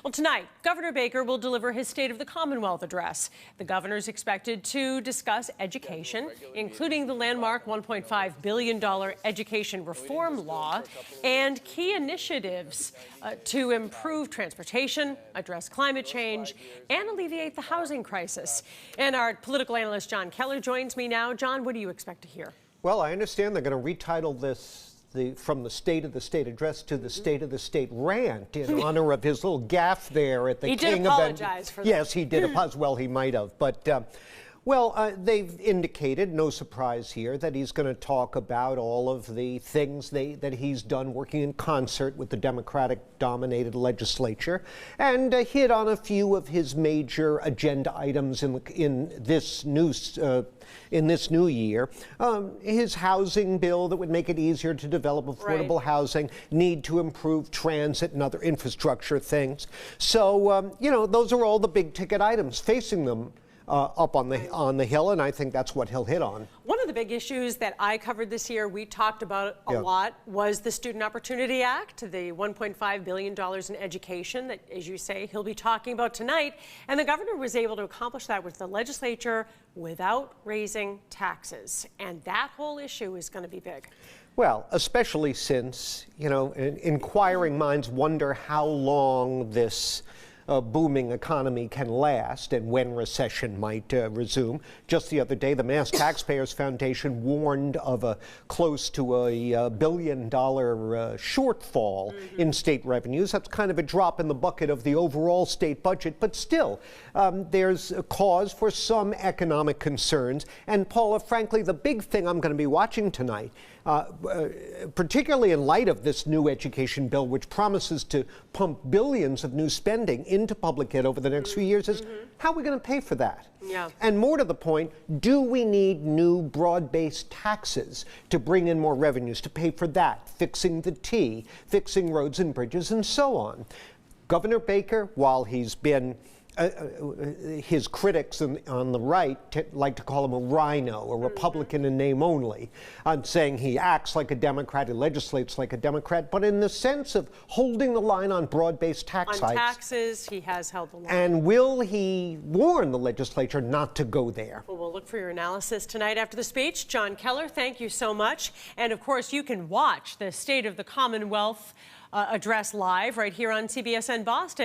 Well, tonight, Governor Baker will deliver his State of the Commonwealth address. The governor is expected to discuss education, including the landmark $1.5 billion education reform law and key initiatives to improve transportation, address climate change, and alleviate the housing crisis. And our political analyst, Jon Keller, joins me now. Jon, what do you expect to hear? Well, I understand they're going to retitle this from the State of the State address to the State of the State rant in honor of his little gaffe there at the He King did apologize for that. Yes, he did. Well, he might have. But, they've indicated, no surprise here, that he's going to talk about all of the things that he's done working in concert with the Democratic-dominated legislature, and hit on a few of his major agenda items in this new year. His housing bill that would make it easier to develop affordable housing, need to improve transit and other infrastructure things. So, those are all the big ticket items facing them up on the Hill, and I think that's what he'll hit on. One of the big issues that I covered this year, we talked about a lot, was the Student Opportunity Act, the $1.5 billion in education that, as you say, he'll be talking about tonight. And the governor was able to accomplish that with the legislature without raising taxes. And that whole issue is going to be big. Well, especially since, inquiring minds wonder how long this booming economy can last and when recession might resume. Just the other day, the Mass Taxpayers Foundation warned of a close to a $1 billion shortfall in state revenues. That's kind of a drop in the bucket of the overall state budget, but still, there's a cause for some economic concerns. And Paula, frankly, the big thing I'm going to be watching tonight, particularly in light of this new education bill, which promises to pump billions of new spending into public ed over the next few years, is how are we going to pay for that? Yeah. And more to the point, do we need new broad-based taxes to bring in more revenues to pay for that, fixing the T, fixing roads and bridges, and so on? Governor Baker, while he's been his critics on the right like to call him a rhino, a Republican in name only, saying he acts like a Democrat, he legislates like a Democrat, but in the sense of holding the line on broad-based tax hikes. On taxes, he has held the line. And will he warn the legislature not to go there? Well, we'll look for your analysis tonight after the speech. Jon Keller, thank you so much. And of course, you can watch the State of the Commonwealth address live right here on CBSN Boston.